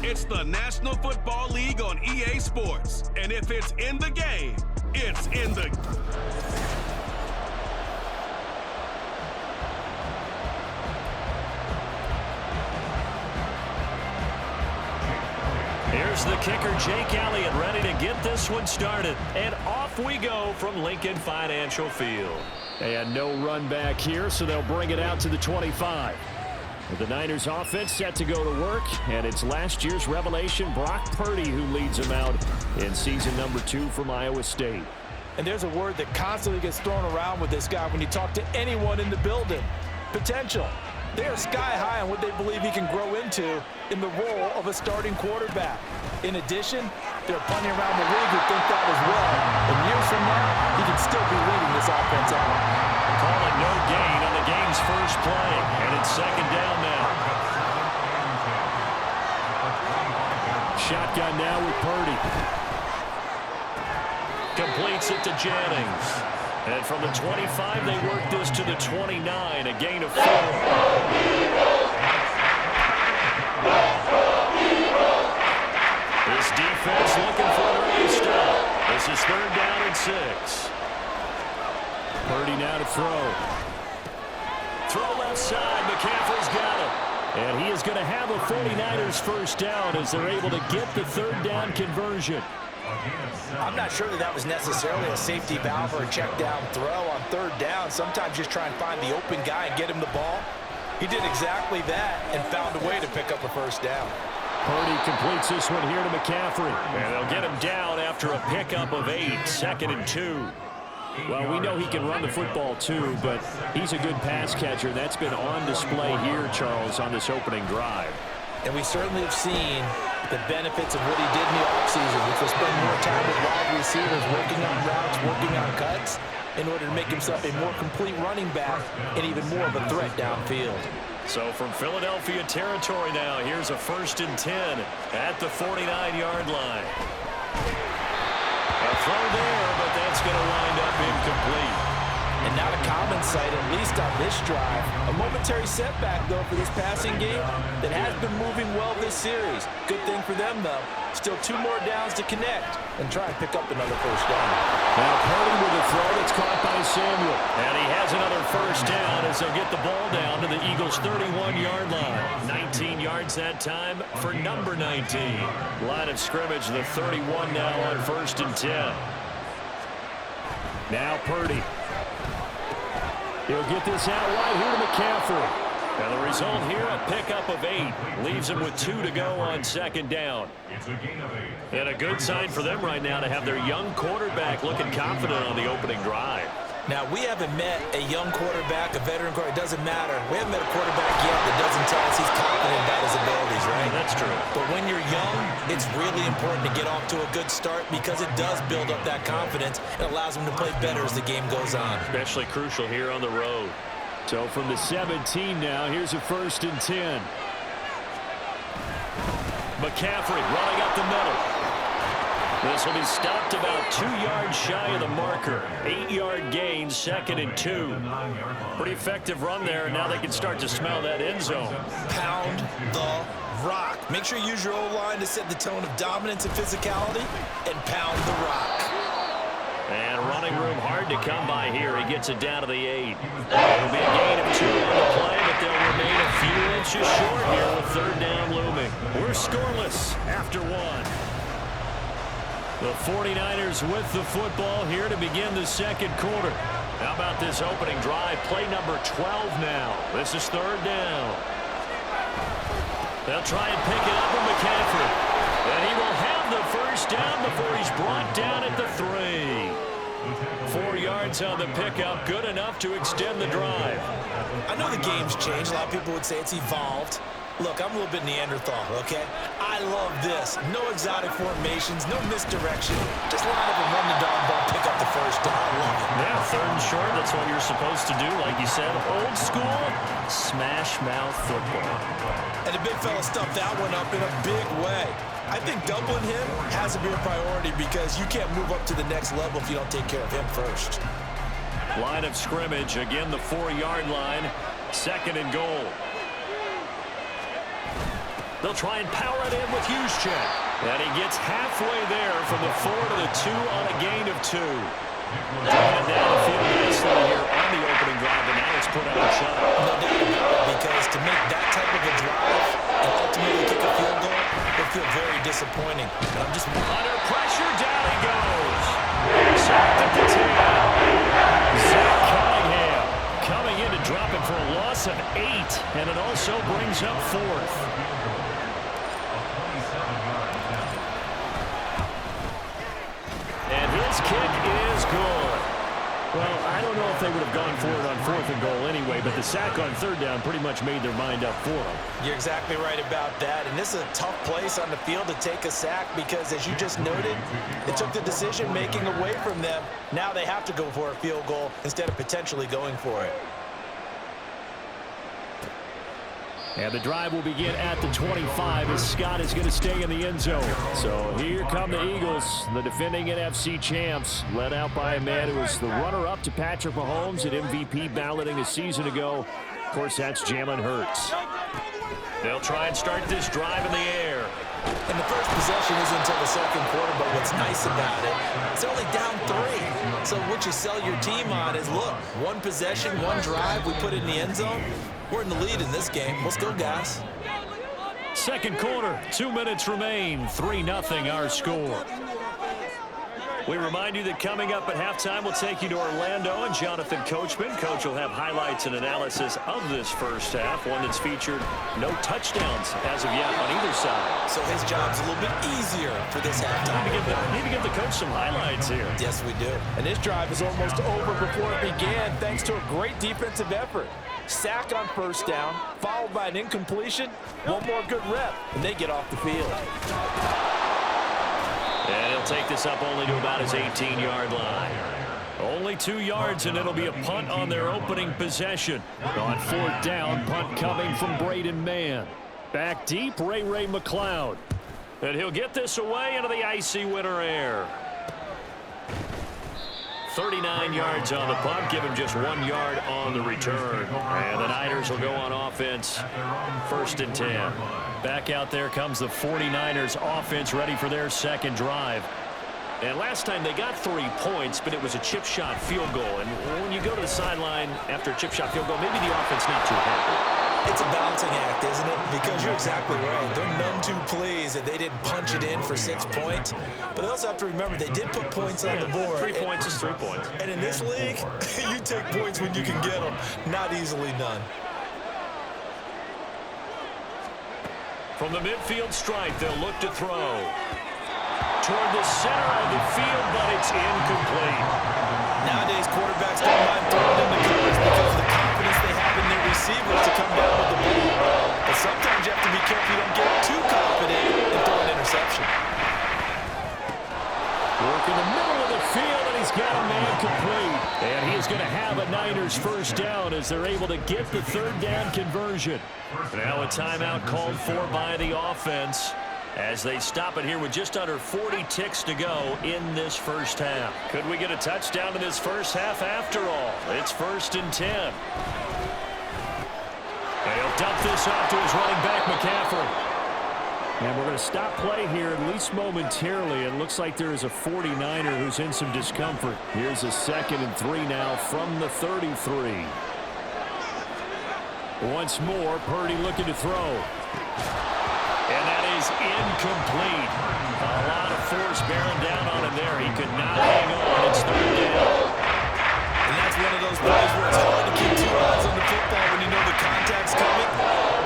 It's the National Football League on EA Sports. And if it's in the game, it's in the... Here's the kicker, Jake Elliott, ready to get this one started. And off we go from Lincoln Financial Field. And no run back here, so they'll bring it out to the 25. The Niners offense set to go to work, and it's last year's revelation, Brock Purdy, who leads them out in season number 2 from Iowa State. And there's a word that constantly gets thrown around with this guy when you talk to anyone in the building. Potential. They are sky high on what they believe he can grow into in the role of a starting quarterback. In addition, there are plenty around the league who think that as well. And years from now, he can still be leading this offense out. Calling no gain on the game's first play, and it's second down now. Shotgun now with Purdy. Completes it to Jennings. And from the 25, they work this to the 29, a gain of 4. This defense looking for an early stop. This is third down and 6. Purdy now to throw. Throw left side. McCaffrey's got it. And he is going to have a 49ers first down as they're able to get the third down conversion. I'm not sure that was necessarily a safety valve or a check down throw on third down. Sometimes just try and find the open guy and get him the ball. He did exactly that and found a way to pick up a first down. Purdy completes this one here to McCaffrey. And they'll get him down after a pickup of 8, second and 2. Well, we know he can run the football too, but he's a good pass catcher. That's been on display here, Charles, on this opening drive. And we certainly have seen the benefits of what he did in the offseason, which was spend more time with wide receivers, working on routes, working on cuts, in order to make himself a more complete running back and even more of a threat downfield. So from Philadelphia territory now, here's a 1st and 10 at the 49-yard line. A throw there, but that's going to wind up incomplete. And not a common sight, at least on this drive. A momentary setback, though, for this passing game that has been moving well this series. Good thing for them, though. Still 2 more downs to connect and try and pick up another first down. Now Purdy with a throw that's caught by Samuel. And he has another first down as they'll get the ball down to the Eagles' 31-yard line. 19 yards that time for number 19. Line of scrimmage, the 31 now on 1st and 10. Now Purdy. He'll get this out right here to McCaffrey. And the result here, a pickup of 8. Leaves him with 2 to go on second down. And a good sign for them right now to have their young quarterback looking confident on the opening drive. Now, we haven't met a young quarterback, a veteran quarterback. It doesn't matter. We haven't met a quarterback yet that doesn't tell us he's confident about his abilities, right? That's true. But when you're young, it's really important to get off to a good start because it does build up that confidence. It allows him to play better as the game goes on. Especially crucial here on the road. So from the 17 now, here's a 1st and 10. McCaffrey running up the middle. This will be stopped about 2 yards shy of the marker. 8-yard gain, 2nd and 2. Pretty effective run there, and now they can start to smell that end zone. Pound the rock. Make sure you use your O-line to set the tone of dominance and physicality, and pound the rock. And running room hard to come by here. He gets it down to the 8. It'll be a gain of 2 on the play, but they'll remain a few inches short here with third down looming. We're scoreless after 1. The 49ers with the football here to begin the second quarter. How about this opening drive? Play number 12 now. This is third down. They'll try and pick it up with McCaffrey. And he will have the first down before he's brought down at the 3. 4 yards on the pickup. Good enough to extend the drive. I know the game's changed. A lot of people would say it's evolved. Look, I'm a little bit Neanderthal, okay? I love this. No exotic formations, no misdirection. Just line up and run the dog ball, pick up the first down. I love it. Yeah, third and short, that's what you're supposed to do. Like you said, old school, smash mouth football. And the big fella stuffed that one up in a big way. I think doubling him has to be a priority because you can't move up to the next level if you don't take care of him first. Line of scrimmage, again the 4-yard line, 2nd and goal. They'll try and power it in with Juszczyk. And he gets halfway there from the 4 to the 2 on a gain of 2. Driving it down the field nicely here on the opening drive, and now it's put up a shot. No doubt about it, because to make that type of a drive and ultimately kick a field goal would feel very disappointing. And I'm just under pressure, down he goes. Sacked at the 10. Zach Cunningham coming in to drop it for a loss of 8, and it also brings up 4th. And his kick is good. Well, I don't know if they would have gone for it on 4th and goal anyway, but the sack on 3rd down pretty much made their mind up for them. You're exactly right about that, and this is a tough place on the field to take a sack because, as you just noted, it took the decision-making away from them. Now they have to go for a field goal instead of potentially going for it. And the drive will begin at the 25 as Scott is going to stay in the end zone. So here come the Eagles, the defending NFC champs, led out by a man who was the runner-up to Patrick Mahomes at MVP balloting a season ago. Of course, that's Jalen Hurts. They'll try and start this drive in the air. And the first possession isn't until the second quarter, but what's nice about it, it's only down 3. So what you sell your team on is, look, one possession, one drive, we put it in the end zone. We're in the lead in this game. Let's go, guys. Second quarter, 2 minutes remain. 3-0 our score. We remind you that coming up at halftime, we'll take you to Orlando and Jonathan Coachman. Coach will have highlights and analysis of this first half, one that's featured no touchdowns as of yet on either side. So his job's a little bit easier for this halftime. Need to give the coach some highlights here. Yes, we do. And this drive is almost over before it began, thanks to a great defensive effort. Sack on first down, followed by an incompletion. One more good rep, and they get off the field. And he'll take this up only to about his 18-yard line. Only 2 yards, and it'll be a punt on their opening possession. On 4th down, punt coming from Braden Mann. Back deep, Ray McLeod. And he'll get this away into the icy winter air. 39 yards on the punt, give him just 1 yard on the return. And the Niners will go on offense, 1st and 10. Back out there comes the 49ers offense, ready for their second drive. And last time they got 3 points, but it was a chip shot field goal. And when you go to the sideline after a chip shot field goal, maybe the offense not too happy. It's a balancing act, isn't it? Because you're exactly right. They're none too pleased that they didn't punch it in for 6 points. But they also have to remember they did put points on the board. 3 points is 3 points. And in this league, you take points when you can get them. Not easily done. From the midfield stripe, they'll look to throw. Toward the center of the field, but it's incomplete. Nowadays, quarterbacks don't mind throwing in the covers because of the confidence they have in their receivers to come down with the ball. But sometimes you have to be careful you don't get too confident and throw an interception. Work in the middle of the field, and he's got a man complete. And he's going to have a Niners first down as they're able to get the 3rd down conversion. Now a timeout called for by the offense as they stop it here with just under 40 ticks to go in this first half. Could we get a touchdown in this first half after all? It's 1st and 10. And he'll dump this off to his running back, McCaffrey. And we're going to stop play here, at least momentarily. It looks like there is a 49er who's in some discomfort. Here's a 2nd and 3 now from the 33. Once more, Purdy looking to throw. And that is incomplete. A lot of force bearing down on him there. He could not hang on. It's 3rd down. And that's one of those plays where it's hard to keep 2 eyes on the football when you know the contact's coming,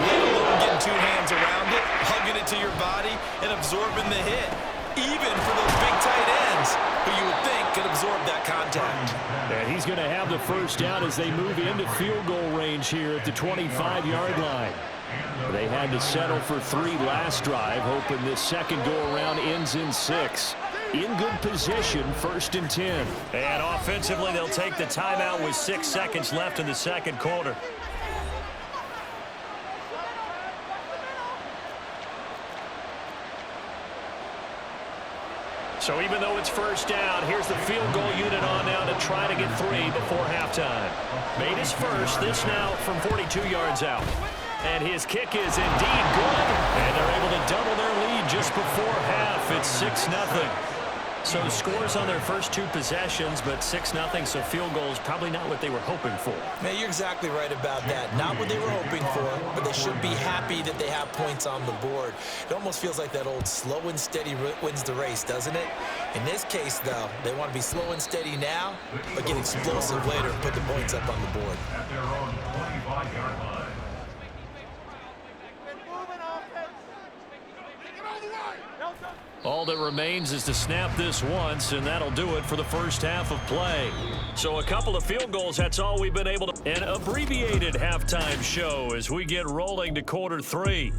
let alone getting 2 hands around it, hugging it to your body, and absorbing the hit. Even for those big tight ends who you would think could absorb that contact. And he's going to have the first down as they move into field goal range here at the 25-yard line. They had to settle for 3 last drive, hoping this second go-around ends in 6. In good position, 1st and 10. And offensively, they'll take the timeout with 6 seconds left in the second quarter. So even though it's first down, here's the field goal unit on now to try to get 3 before halftime. Made his first, this now from 42 yards out. And his kick is indeed good. And they're it's 6-0. So scores on their first 2 possessions, but 6-0, so field goals probably not what they were hoping for. Man, you're exactly right about that. Not what they were hoping for, but they should be happy that they have points on the board. It almost feels like that old slow and steady wins the race, doesn't it? In this case, though, they want to be slow and steady now, but get explosive later and put the points up on the board. At their own 25-yard line. All that remains is to snap this once, and that'll do it for the first half of play. So a couple of field goals, that's all we've been able to. An abbreviated halftime show as we get rolling to quarter 3.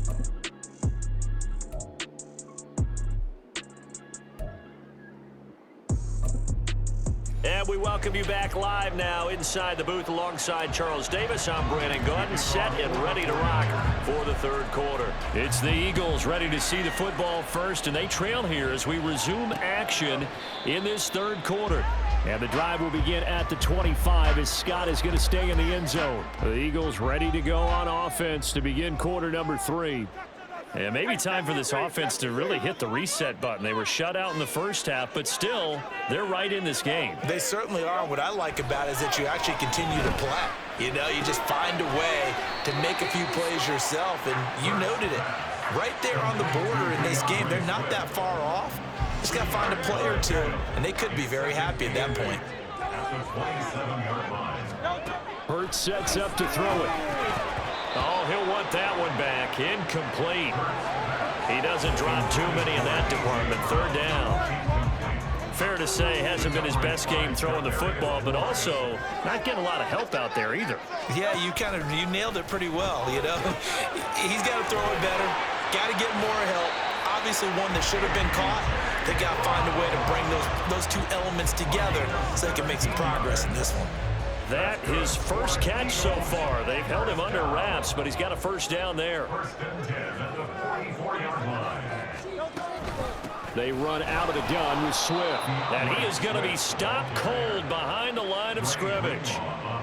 And we welcome you back live now inside the booth alongside Charles Davis. I'm Brandon Gordon, set and ready to rock for the third quarter. It's the Eagles ready to see the football first, and they trail here as we resume action in this third quarter. And the drive will begin at the 25 as Scott is going to stay in the end zone. The Eagles ready to go on offense to begin quarter number 3. And maybe time for this offense to really hit the reset button. They were shut out in the first half, but still, they're right in this game. They certainly are. What I like about it is that you actually continue to play. You know, you just find a way to make a few plays yourself, and you noted it. Right there on the border in this game, they're not that far off. Just got to find a play or two, and they could be very happy at that point. At the 27-yard line. Hurts sets up to throw it. Oh, he'll want that one back. Incomplete. He doesn't drop too many in that department. Third down. Fair to say, hasn't been his best game throwing the football, but also not getting a lot of help out there either. Yeah, you nailed it pretty well, you know. He's got to throw it better. Got to get more help. Obviously one that should have been caught. They got to find a way to bring those 2 elements together so they can make some progress in this one. That his first catch so far. They've held him under wraps, but he's got a first down there. First and 10 at the 44-yard line. They run out of the gun with Swift. And he is going to be stopped cold behind the line of scrimmage.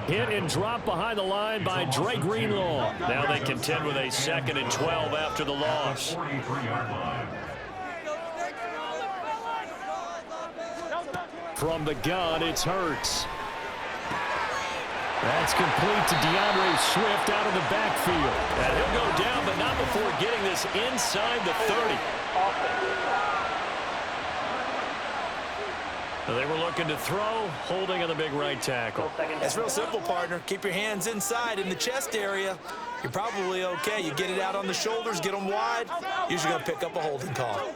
Hit and drop behind the line by Dre Greenlaw. Now they contend with a 2nd and 12 after the loss. 43-yard line. From the gun, it's Hurts. That's complete to DeAndre Swift out of the backfield. And he'll go down, but not before getting this inside the 30. They were looking to throw, holding on the big right tackle. It's real simple, partner. Keep your hands inside in the chest area. You're probably okay. You get it out on the shoulders, get them wide. Usually going to pick up a holding call.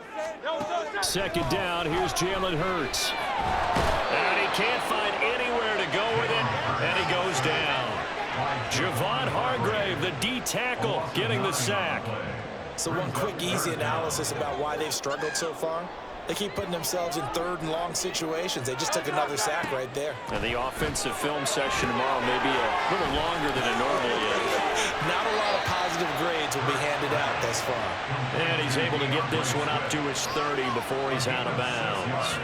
Second down, here's Jalen Hurts. And he can't find anywhere to go with it, and he goes down. Javon Hargrave, the D tackle, getting the sack. So one quick, easy analysis about why they've struggled so far. They keep putting themselves in 3rd and long situations. They just took another sack right there. And the offensive film session tomorrow may be a little longer than it normally is. Not a lot of positive grades will be handed out thus far. And he's able to get this one up to his 30 before he's out of bounds.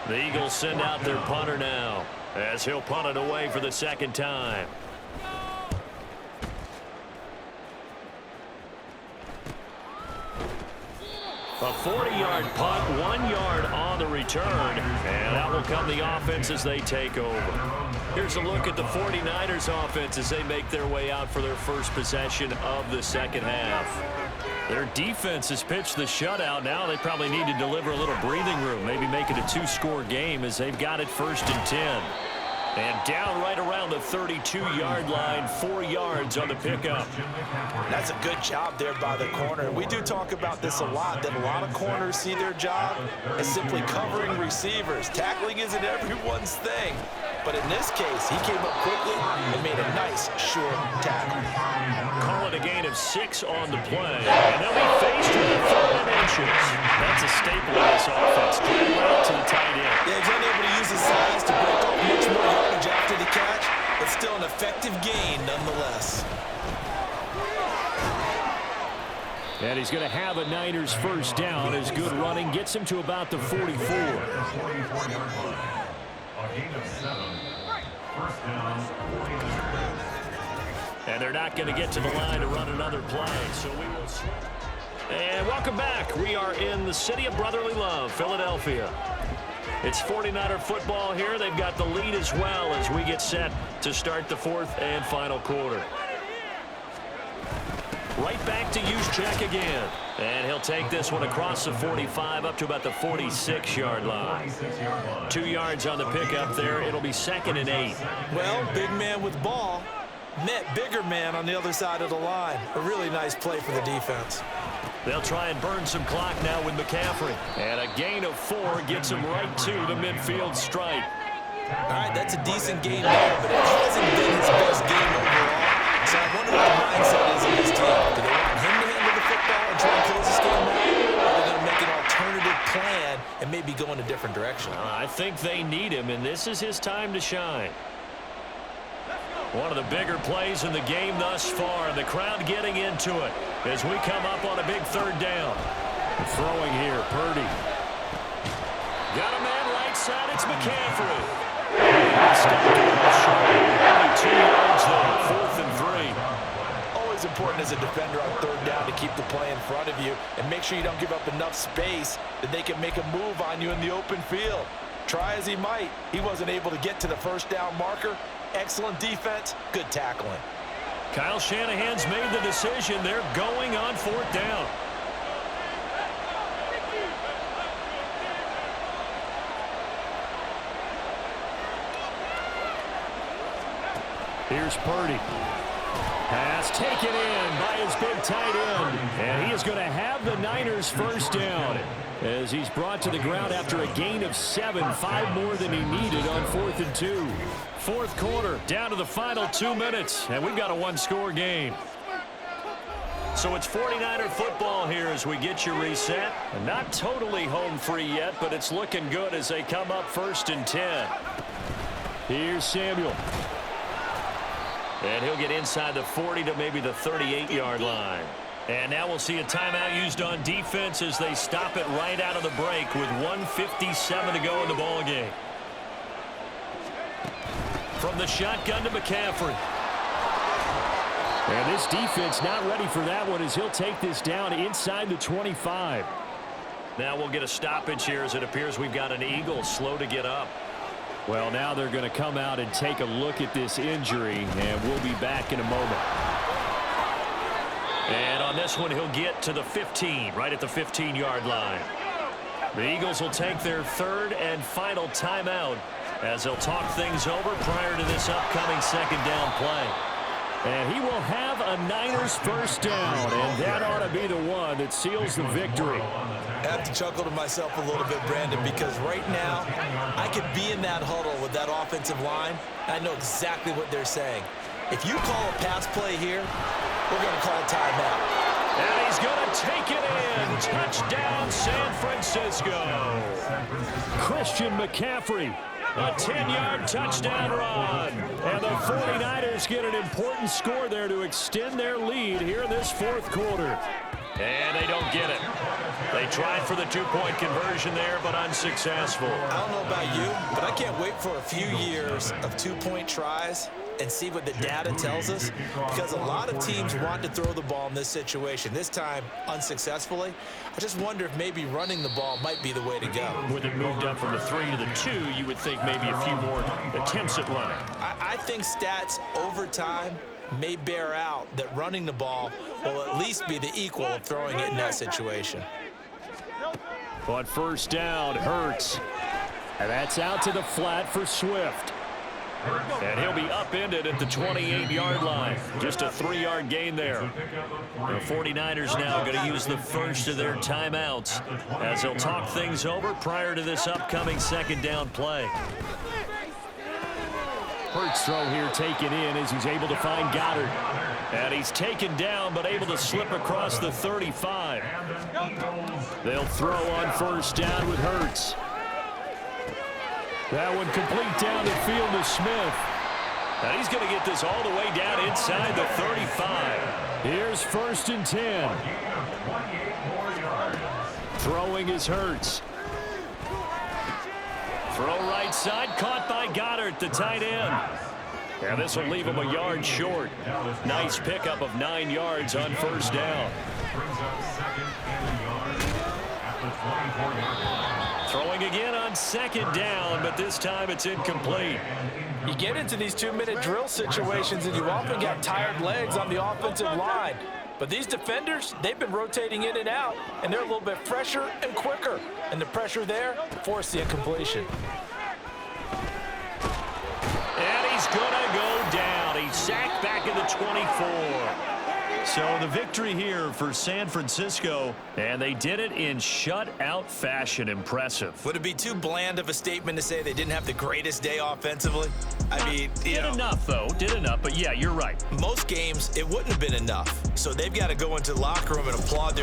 The Eagles send out their punter now as he'll punt it away for the 2nd time. A 40-yard punt, 1 yard on the return, and out will come the offense as they take over. Here's a look at the 49ers offense as they make their way out for their first possession of the second half. Their defense has pitched the shutout. Now they probably need to deliver a little breathing room, maybe make it a 2-score game as they've got it 1st and 10. And down right around the 32-yard line, 4 yards on the pickup. That's a good job there by the corner. We do talk about this a lot, that a lot of corners see their job as simply covering receivers. Tackling isn't everyone's thing. But in this case, he came up quickly and made a nice, short tackle. Call it a gain of 6 on the play. And they'll be faced with 3rd and inches. That's a staple of this offense. Drag out to the tight end. Yeah, he's unable to use his size to break off much more yardage after the catch, but still an effective gain nonetheless. And he's going to have a Niners first down as good running gets him to about the 44. 44-yard line. A gain of 7. First down, 49ers. And they're not going to get to the line to run another play, so we will switch. And welcome back. We are in the city of brotherly love, Philadelphia. It's 49er football here. They've got the lead as well as we get set to start the fourth and final quarter. Right back to use check again. And he'll take this one across the 45 up to about the 46-yard line. 2 yards on the pickup there. It'll be 2nd and 8. Well, big man with ball met bigger man on the other side of the line. A really nice play for the defense. They'll try and burn some clock now with McCaffrey. And a gain of 4 gets him right to the midfield stripe. All right, that's a decent game there, but it hasn't been his best game overall. So I wonder what the mindset is in this team. Do they want him to handle the football and try and close this game out? Or are they going to make an alternative plan and maybe go in a different direction? I think they need him, and this is his time to shine. One of the bigger plays in the game thus far, and the crowd getting into it as we come up on a big 3rd down. Throwing here, Purdy. Got a man right side, it's McCaffrey. Stopped a little short. Only 2 yards there, 4th and 3. Always important as a defender on 3rd down to keep the play in front of you and make sure you don't give up enough space that they can make a move on you in the open field. Try as he might, he wasn't able to get to the 1st down marker. Excellent defense, good tackling. Kyle Shanahan's made the decision. They're going on 4th down. Here's Purdy. Pass taken in by his big tight end. And he is going to have the Niners 1st down as he's brought to the ground after a gain of 7, 5 more than he needed on 4th and 2. 4th quarter, down to the final 2 minutes, and we've got a 1-score game. So it's 49er football here as we get you reset. And not totally home free yet, but it's looking good as they come up 1st and 10. Here's Samuel. And he'll get inside the 40 to maybe the 38-yard line. And now we'll see a timeout used on defense as they stop it right out of the break with 1:57 to go in the ballgame. From the shotgun to McCaffrey. And this defense not ready for that one as he'll take this down inside the 25. Now we'll get a stoppage here as it appears we've got an Eagle slow to get up. Well, now they're going to come out and take a look at this injury, and we'll be back in a moment. And on this one, he'll get to the 15, right at the 15-yard line. The Eagles will take their 3rd and final timeout as they'll talk things over prior to this upcoming 2nd down play. And he will have a Niners 1st down, and that ought to be the one that seals the victory. I have to chuckle to myself a little bit, Brandon, because right now I could be in that huddle with that offensive line, and I know exactly what they're saying. If you call a pass play here, we're going to call a timeout. And he's going to take it in. Touchdown, San Francisco. Christian McCaffrey. A 10-yard touchdown run. And the 49ers get an important score there to extend their lead here in this 4th quarter. And they don't get it. They tried for the 2-point conversion there, but unsuccessful. I don't know about you, but I can't wait for a few years of 2-point tries and see what the data tells us, because a lot of teams want to throw the ball in this situation. This time, unsuccessfully. I just wonder if maybe running the ball might be the way to go. With it moved up from the 3 to the 2, you would think maybe a few more attempts at running. I think stats over time may bear out that running the ball will at least be the equal of throwing it in that situation. On 1st down, Hurts. And that's out to the flat for Swift. And he'll be upended at the 28-yard line. Just a 3-yard gain there. The 49ers now going to use the first of their timeouts as they'll talk things over prior to this upcoming 2nd down play. Hurts throw here taken in as he's able to find Goddard. And he's taken down but able to slip across the 35. They'll throw on 1st down with Hurts. That one complete down the field to Smith. And he's going to get this all the way down inside the 35. Here's 1st and 10. Throwing is Hurts. Throw right side, caught by Goddard, the tight end. And this will leave him a yard short. Nice pickup of 9 yards on 1st down. Throwing again on second down, but this time it's incomplete. You get into these 2-minute drill situations, and you often get tired legs on the offensive line. But these defenders, they've been rotating in and out, and they're a little bit fresher and quicker. And the pressure there forced the incompletion. And he's going to go down. He's sacked back at the 24. So the victory here for San Francisco, and they did it in shutout fashion. Impressive. Would it be too bland of a statement to say they didn't have the greatest day offensively? I mean, did enough, though. Did enough, but yeah, you're right. Most games, it wouldn't have been enough. So they've got to go into the locker room and applaud their